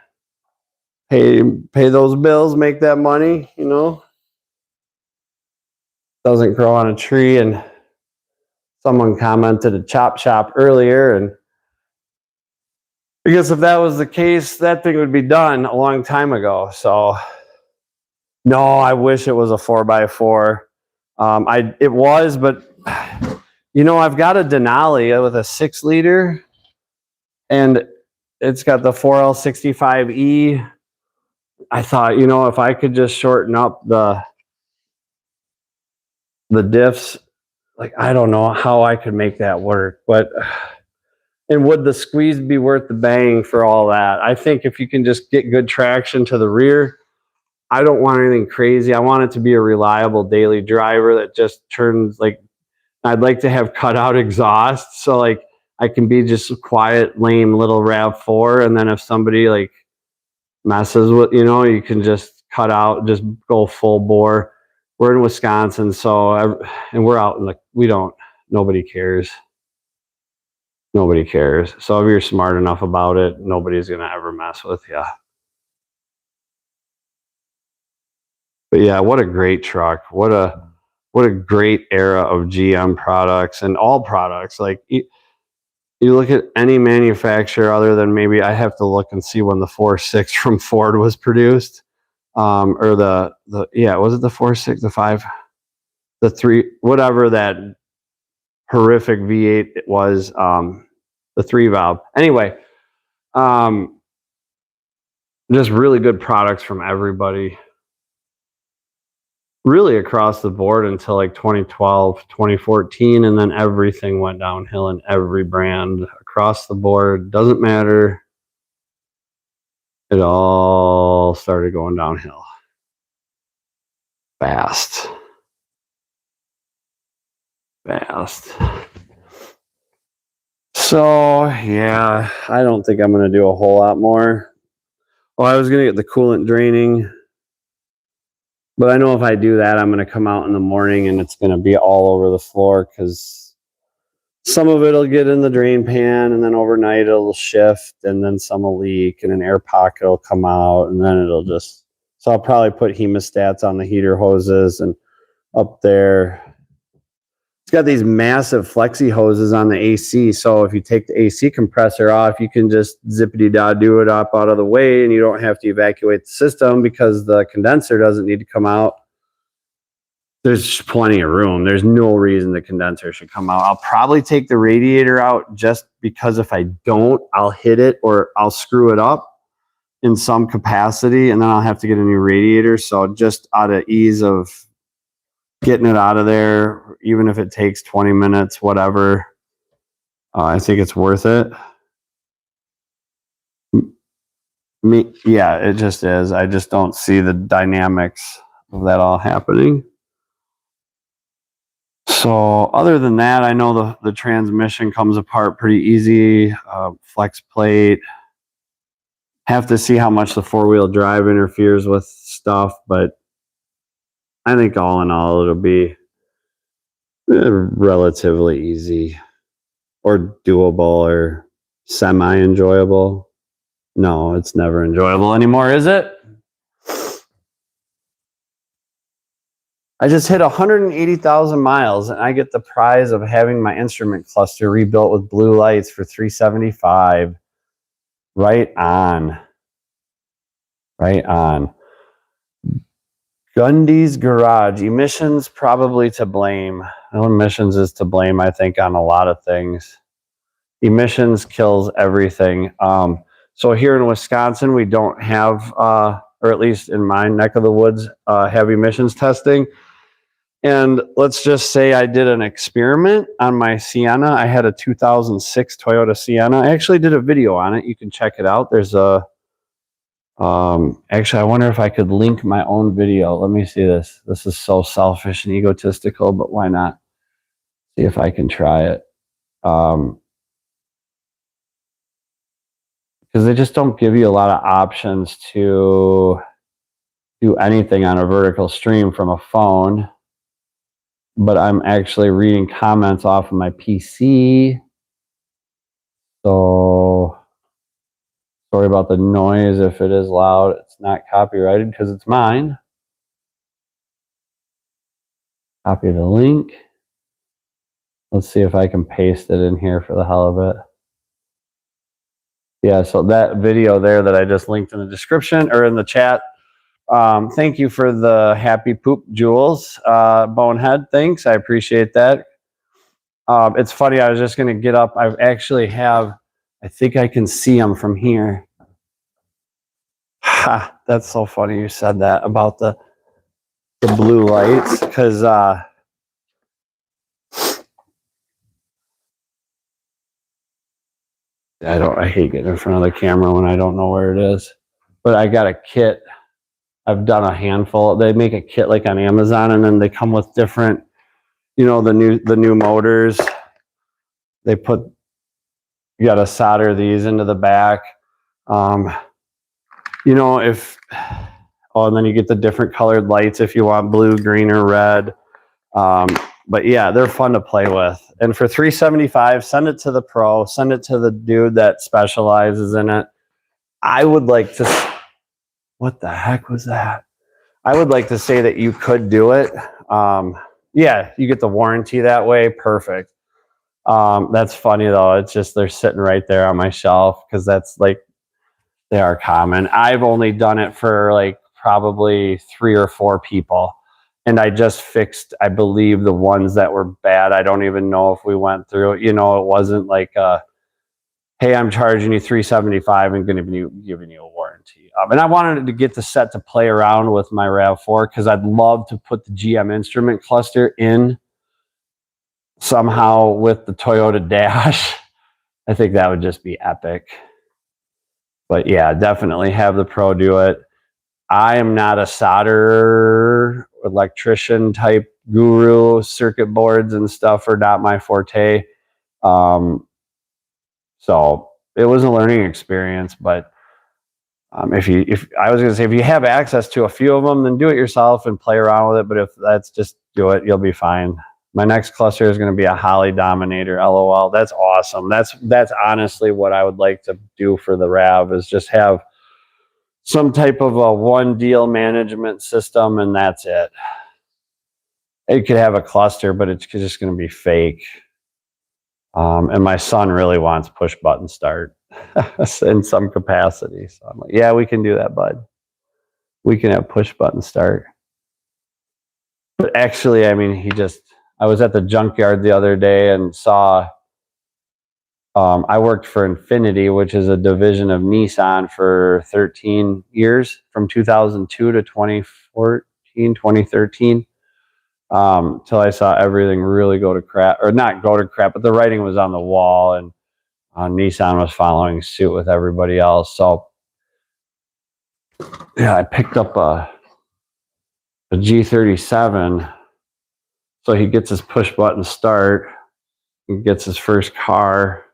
those bills, make that money, you know. Doesn't grow on a tree. And someone commented a chop shop earlier, and I guess if that was the case, that thing would be done a long time ago. So no, I wish it was a 4x4. It was, but you know, I've got a Denali with a 6 liter, and it's got the 4L65E. I thought, you know, if I could just shorten up the diffs, like, I don't know how I could make that work, but, and would the squeeze be worth the bang for all that? I think if you can just get good traction to the rear, I don't want anything crazy. I want it to be a reliable daily driver that just turns, like, I'd like to have cutout exhaust. So like I can be just a quiet, lame little RAV4. And then if somebody like messes with, you know, you can just cut out, just go full bore. We're in Wisconsin. So, and we're out in the, nobody cares. Nobody cares. So if you're smart enough about it, nobody's going to ever mess with you. But yeah, what a great truck. What a great era of GM products and all products. Like you look at any manufacturer other than maybe I have to look and see when the 4.6 from Ford was produced. Or was it the 4.6, the 5, the 3, whatever that horrific V8 it was, the 3 valve. Anyway, just really good products from everybody. Really across the board until like 2012, 2014, and then everything went downhill in every brand across the board. Doesn't matter. It all started going downhill fast. So yeah, I don't think I'm going to do a whole lot more. Well, I was going to get the coolant draining, but I know if I do that, I'm going to come out in the morning and it's going to be all over the floor because some of it will get in the drain pan, and then overnight it'll shift, and then some will leak, and an air pocket will come out, and then it'll just... So I'll probably put hemostats on the heater hoses and up there. It's got these massive flexi hoses on the AC, so if you take the AC compressor off, you can just zippity-da-do it up out of the way, and you don't have to evacuate the system because the condenser doesn't need to come out. There's plenty of room. There's no reason the condenser should come out. I'll probably take the radiator out just because if I don't, I'll hit it or I'll screw it up in some capacity, and then I'll have to get a new radiator. So just out of ease of getting it out of there, even if it takes 20 minutes, whatever, I think it's worth it. Yeah, it just is. I just don't see the dynamics of that all happening. So other than that, I know the transmission comes apart pretty easy. Flex plate. Have to see how much the 4-wheel drive interferes with stuff, but I think all in all, it'll be relatively easy or doable or semi-enjoyable. No, it's never enjoyable anymore, is it? I just hit 180,000 miles and I get the prize of having my instrument cluster rebuilt with blue lights for $375. Right on. Right on. Gundy's Garage. Emissions probably to blame. Well, emissions is to blame, I think, on a lot of things. Emissions kills everything. So here in Wisconsin, we don't have, or at least in my neck of the woods, have emissions testing. And let's just say I did an experiment on my Sienna. I had a 2006 Toyota Sienna. I actually did a video on it. You can check it out. There's a, actually, I wonder if I could link my own video. Let me see this. This is so selfish and egotistical, but why not? See if I can try it. Because they just don't give you a lot of options to do anything on a vertical stream from a phone. But I'm actually reading comments off of my PC. So sorry about the noise if it is loud. It's not copyrighted because it's mine. Copy the link. Let's see if I can paste it in here for the hell of it. Yeah, so that video there that I just linked in the description or in the chat. Thank you for the happy poop, Jules. Bonehead, thanks. I appreciate that. It's funny, I was just going to get up. I actually have, I think I can see them from here. Ha, that's so funny you said that about the blue lights, because I hate getting in front of the camera when I don't know where it is. But I got a kit. I've done a handful. They make a kit like on Amazon, and then they come with different, you know, the new motors. They put, you got to solder these into the back. You know, if, oh, and then you get the different colored lights if you want blue, green, or red. But yeah, they're fun to play with. And for $375, send it to the pro, send it to the dude that specializes in it. I would like to, what the heck was that? I would like to say that you could do it. Yeah, you get the warranty that way. Perfect. That's funny though. It's just, they're sitting right there on my shelf because that's like, they are common. I've only done it for like probably 3 or 4 people. And I just fixed, I believe, the ones that were bad. I don't even know if we went through it. You know, it wasn't like, hey, I'm charging you $375 and giving you a warranty. And I wanted to get the set to play around with my RAV4 because I'd love to put the GM instrument cluster in somehow with the Toyota dash. I think that would just be epic. But yeah, definitely have the pro do it. I am not a solder electrician type guru. Circuit boards and stuff are not my forte. So it was a learning experience, but if I was going to say, if you have access to a few of them, then do it yourself and play around with it. But if that's just do it, you'll be fine. My next cluster is going to be a Holly Dominator. LOL. That's awesome. That's honestly what I would like to do for the RAV, is just have some type of a one deal management system, and that's it. It could have a cluster, but it's just going to be fake. And my son really wants push button start in some capacity. So I'm like, yeah, we can do that, bud. We can have push button start. But actually, I mean, I was at the junkyard the other day and saw, I worked for Infinity, which is a division of Nissan, for 13 years, from 2002 to 2014, 2013. Till I saw everything really go to crap, or not go to crap, but the writing was on the wall, and Nissan was following suit with everybody else. So yeah, I picked up a G37. So he gets his push button start. He gets his first car,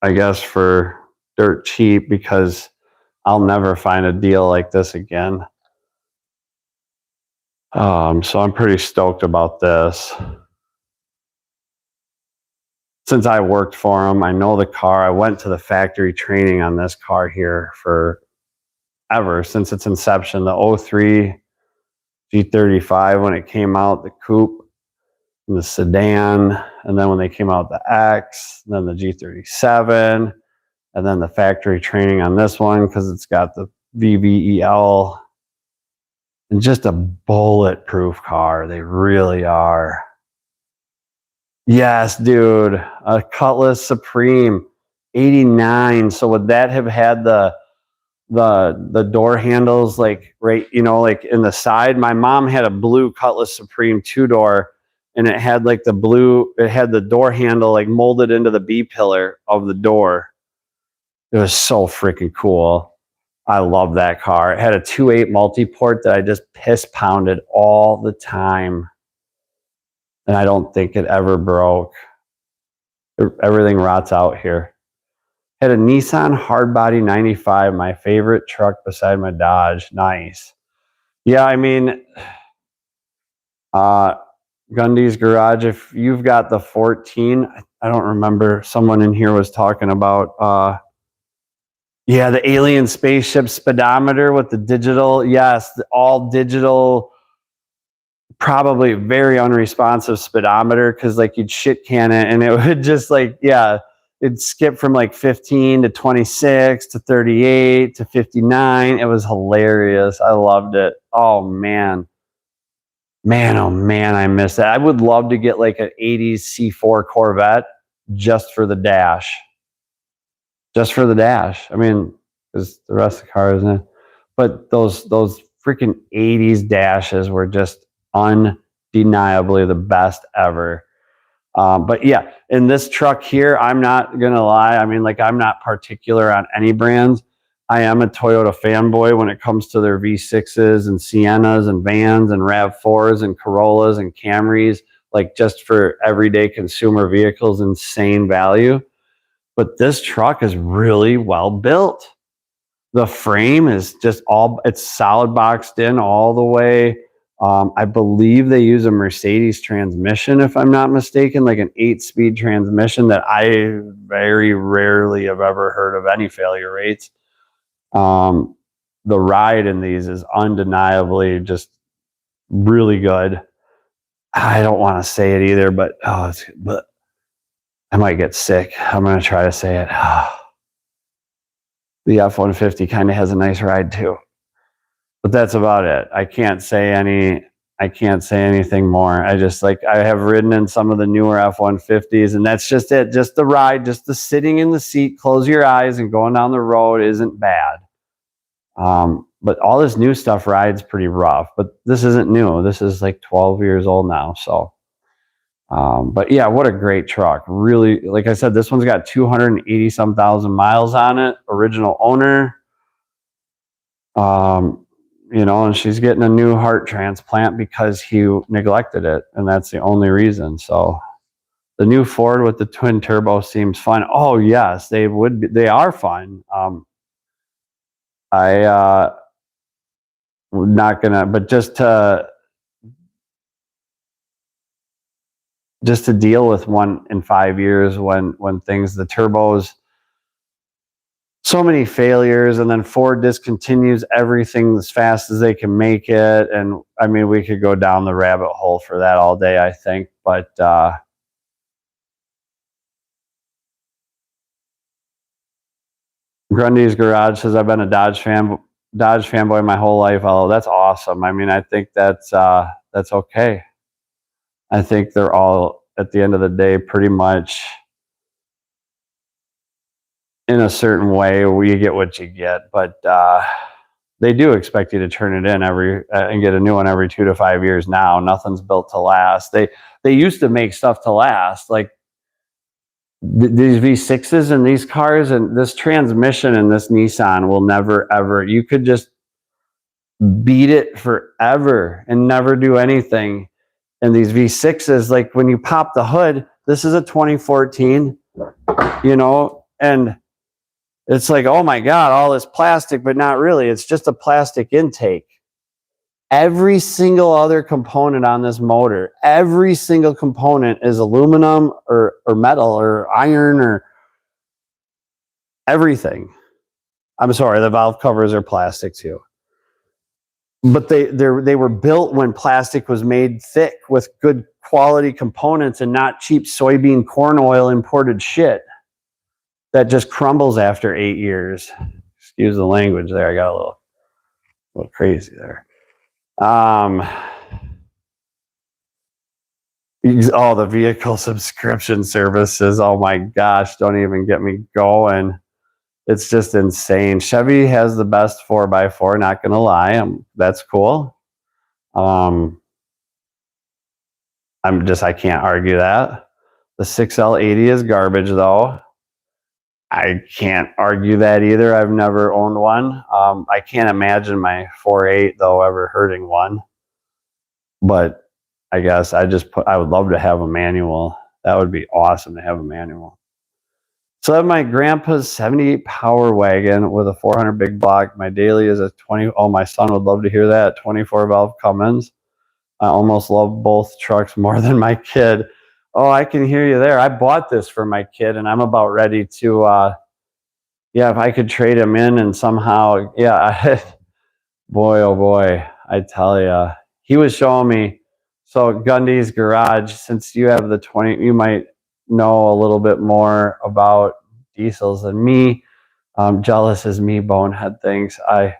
I guess, for dirt cheap, because I'll never find a deal like this again. So I'm pretty stoked about this. Since I worked for him, I know the car. I went to the factory training on this car here for ever, since its inception. The 03 G35, when it came out, the coupe, and the sedan, and then when they came out, the X, and then the G37, and then the factory training on this one because it's got the VVEL, and just a bulletproof car. They really are. Yes, dude. A Cutlass Supreme 89. So would that have had the door handles like right, like in the side? My mom had a blue Cutlass Supreme 2-door, and it had like it had the door handle like molded into the B pillar of the door. It was so freaking cool. I love that car. It had a 2.8 multi-port that I just piss pounded all the time. And I don't think it ever broke. Everything rots out here. Had a Nissan Hardbody 95, my favorite truck beside my Dodge. Nice. Yeah, I mean, Gundy's Garage, if you've got the 14, I don't remember, someone in here was talking about, yeah, the alien spaceship speedometer with the digital, yes, the all digital, probably very unresponsive speedometer, because like you'd shit can it and it would just like, yeah, it'd skip from like 15 to 26 to 38 to 59. It was hilarious. I loved it. Oh man. Oh man, I miss that. I would love to get like an 80s C4 Corvette just for the dash. Just for the dash. I mean, because the rest of the car isn't. But those freaking 80s dashes were just undeniably the best ever. But yeah, in this truck here, I'm not gonna lie. I mean, like, I'm not particular on any brands. I am a Toyota fanboy when it comes to their V6s and Siennas and vans and RAV4s and Corollas and Camrys, like just for everyday consumer vehicles, insane value. But this truck is really well built. The frame is just it's solid boxed in all the way. I believe they use a Mercedes transmission, if I'm not mistaken, like an 8-speed transmission that I very rarely have ever heard of any failure rates. The ride in these is undeniably just really good. I don't want to say it either, but I might get sick. I'm going to try to say it. The F-150 kind of has a nice ride too. But that's about it. I can't say anything more. I have ridden in some of the newer F-150s, and that's just it. Just the ride, just the sitting in the seat, close your eyes and going down the road isn't bad. But all this new stuff rides pretty rough, but this isn't new. This is like 12 years old now. So, but yeah, what a great truck. Really, like I said, this one's got 280 some thousand miles on it, original owner. And she's getting a new heart transplant because he neglected it, and that's the only reason. So the new Ford with the twin turbo seems fun. Oh yes, they are fun. Not gonna, but just to deal with one in 5 years when the turbos, so many failures, and then Ford discontinues everything as fast as they can make it. And I mean, we could go down the rabbit hole for that all day, I think. But Grundy's Garage says, I've been a Dodge fanboy my whole life. Oh, that's awesome. I mean, I think that's okay. I think they're all, at the end of the day, pretty much in a certain way where you get what you get. But they do expect you to turn it in and get a new one every 2 to 5 years now. Nothing's built to last. They used to make stuff to last, like these V6s and these cars, and this transmission in this Nissan will never ever, you could just beat it forever and never do anything. And these V6s, like when you pop the hood, this is a 2014, and it's like, oh my God, all this plastic, but not really. It's just a plastic intake. Every single other component on this motor, every single component is aluminum or metal or iron or everything. I'm sorry, the valve covers are plastic too. But they were built when plastic was made thick with good quality components and not cheap soybean corn oil imported shit that just crumbles after 8 years. Excuse the language there. I got a little crazy there. Oh, the vehicle subscription services. Oh my gosh, don't even get me going. It's just insane. Chevy has the best 4x4, not gonna lie. That's cool. I can't argue that. The 6L80 is garbage though. I can't argue that either. I've never owned one. I can't imagine my 4.8 though ever hurting one. But I guess I would love to have a manual. That would be awesome to have a manual. So I have my grandpa's 78 Power Wagon with a 400 big block. My daily is a 20. Oh, my son would love to hear that. 24 valve Cummins. I almost love both trucks more than my kid. Oh, I can hear you there. I bought this for my kid, and I'm about ready to, yeah, if I could trade him in and somehow, yeah, boy, oh boy, I tell you. He was showing me, so Gundy's Garage, since you have the 20, you might know a little bit more about diesels than me. Jealous as me, bonehead thinks. I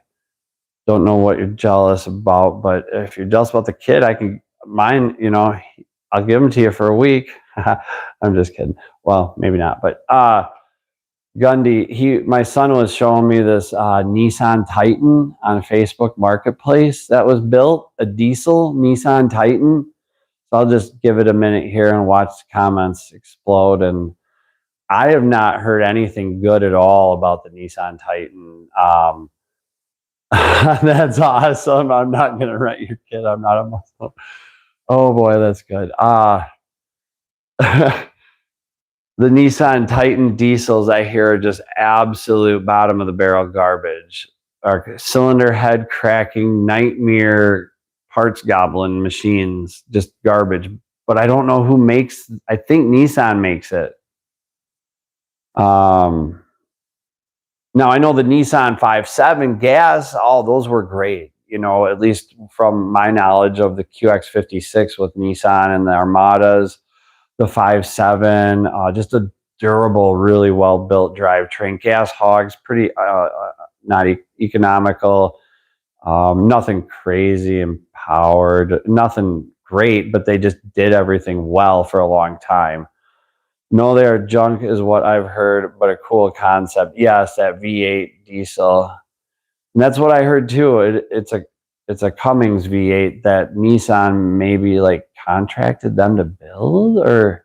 don't know what you're jealous about, but if you're jealous about the kid, mine, I'll give him to you for a week. I'm just kidding. Well, maybe not, but Gundy, my son was showing me this Nissan Titan on Facebook Marketplace that was built, a diesel Nissan Titan. So I'll just give it a minute here and watch the comments explode. And I have not heard anything good at all about the Nissan Titan. That's awesome. I'm not going to rent your kid. I'm not a Muslim. Oh boy, that's good. The Nissan Titan diesels, I hear, are just absolute bottom of the barrel garbage. Our cylinder head cracking, nightmare parts goblin machines, just garbage. But I don't know who makes. I think Nissan makes it. Now I know the Nissan 5.7 gas. All those were great. At least from my knowledge of the QX56 with Nissan and the Armadas. The 5.7, just a durable, really well-built drivetrain. Gas hogs, pretty not economical, nothing crazy and powered, nothing great, but they just did everything well for a long time. No, they are junk is what I've heard, but a cool concept. Yes, that V8 diesel. And that's what I heard too. It's a Cummins V8 that Nissan maybe like contracted them to build, or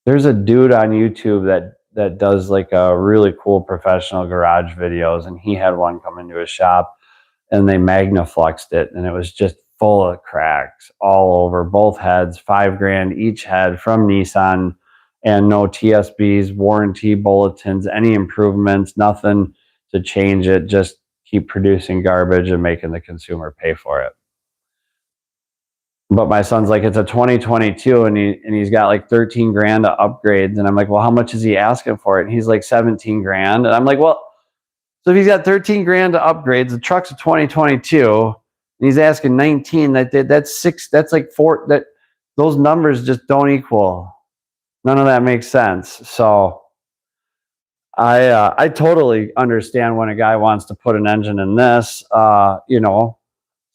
there's a dude on YouTube that does like a really cool professional garage videos, and he had one come into his shop and they magnafluxed it, and it was just full of cracks all over both heads, $5,000 each head from Nissan, and no TSBs, warranty bulletins, any improvements, nothing to change it, just keep producing garbage and making the consumer pay for it. But my son's like, it's a 2022 and he's got like 13 grand of upgrades. And I'm like, well, how much is he asking for it? And he's like 17 grand. And I'm like, well, so if he's got 13 grand of upgrades, the truck's a 2022 and he's asking 19, that's six, that's like four, those numbers just don't equal. None of that makes sense. So I totally understand when a guy wants to put an engine in this,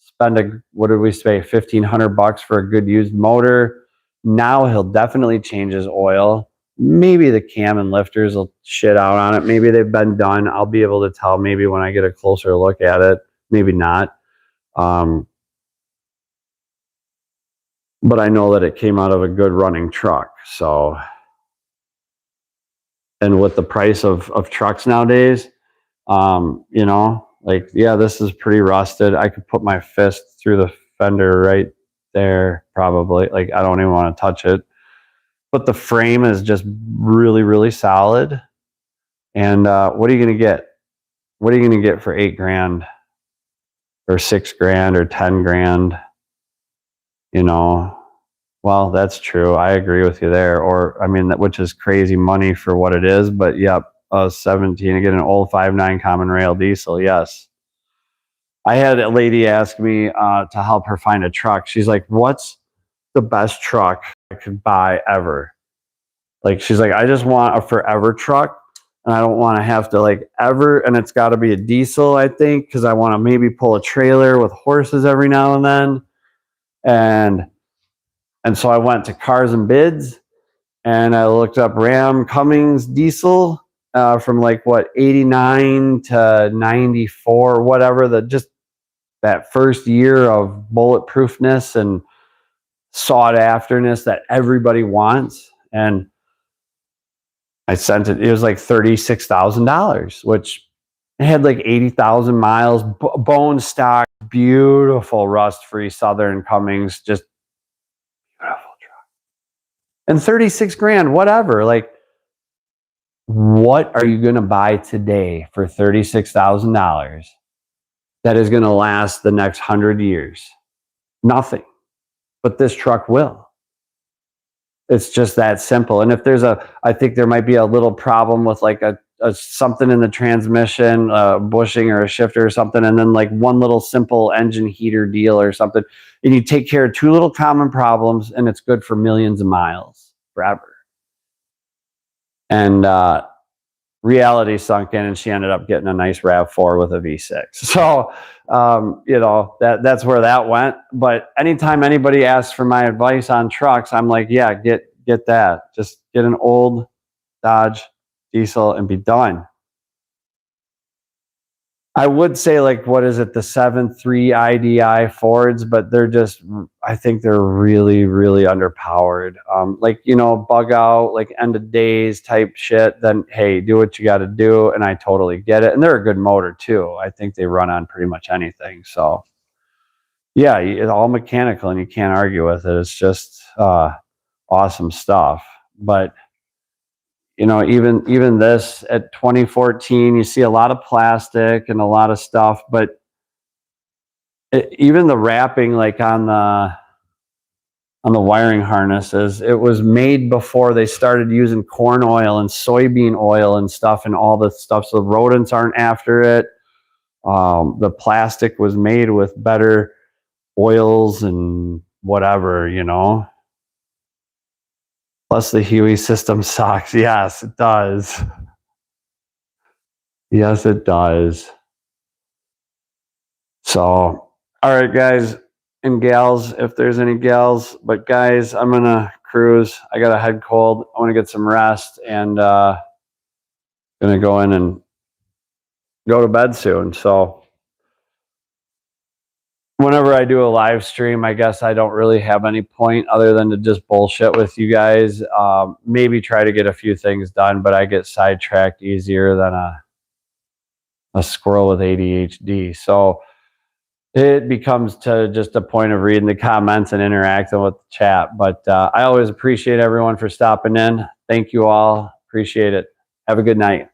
spend what did we say, $1,500 for a good used motor. Now he'll definitely change his oil. Maybe the cam and lifters will shit out on it. Maybe they've been done. I'll be able to tell maybe when I get a closer look at it. Maybe not. But I know that it came out of a good running truck. So, and with the price of trucks nowadays, like, yeah, this is pretty rusted. I could put my fist through the fender right there, probably. Like, I don't even want to touch it. But the frame is just really, really solid. And what are you going to get? What are you going to get for $8,000 or $6,000 or $10,000? Well, that's true. I agree with you there. Or, I mean, which is crazy money for what it is. But yep, 17, again, an old 5.9 common rail diesel. Yes. I had a lady ask me to help her find a truck. She's like, what's the best truck I could buy ever? Like, she's like, I just want a forever truck, and I don't want to have to like ever, and it's got to be a diesel, I think, because I want to maybe pull a trailer with horses every now and then. And so I went to Cars and Bids, and I looked up Ram Cummins diesel from like what 89 to 94, whatever, just that first year of bulletproofness and sought afterness that everybody wants. And I sent it. It was like $36,000, which it had like 80,000 miles, bone stock, beautiful rust-free Southern Cummins, just beautiful truck. And 36 grand, whatever. Like, what are you going to buy today for $36,000 that is going to last the next 100 years? Nothing. But this truck will. It's just that simple. And if there's I think there might be a little problem with like a something in the transmission, a bushing or a shifter or something, and then like one little simple engine heater deal or something, and you take care of two little common problems, and it's good for millions of miles forever. And reality sunk in, and she ended up getting a nice RAV4 with a V6. So, you know, that's where that went. But anytime anybody asks for my advice on trucks, I'm like, yeah, get that. Just get an old Dodge diesel and be done. I would say, like, what is it, the 7.3 IDI Fords, but they're just, I think they're really, really underpowered. Like, you know, bug out, like end of days type shit, then hey, do what you got to do. And I totally get it. And they're a good motor too. I think they run on pretty much anything. So yeah, it's all mechanical and you can't argue with it. It's just awesome stuff. But you know, even this at 2014, you see a lot of plastic and a lot of stuff, but even the wrapping, like on the wiring harnesses, it was made before they started using corn oil and soybean oil and stuff and all this stuff. So rodents aren't after it. The plastic was made with better oils and whatever, you know. Plus the Huey system sucks. Yes, it does. Yes, it does. So, all right, guys and gals, if there's any gals, but guys, I'm going to cruise. I got a head cold. I want to get some rest and going to go in and go to bed soon. So whenever I do a live stream, I guess I don't really have any point other than to just bullshit with you guys. Maybe try to get a few things done, but I get sidetracked easier than a squirrel with ADHD. So it becomes to just a point of reading the comments and interacting with the chat. But I always appreciate everyone for stopping in. Thank you all. Appreciate it. Have a good night.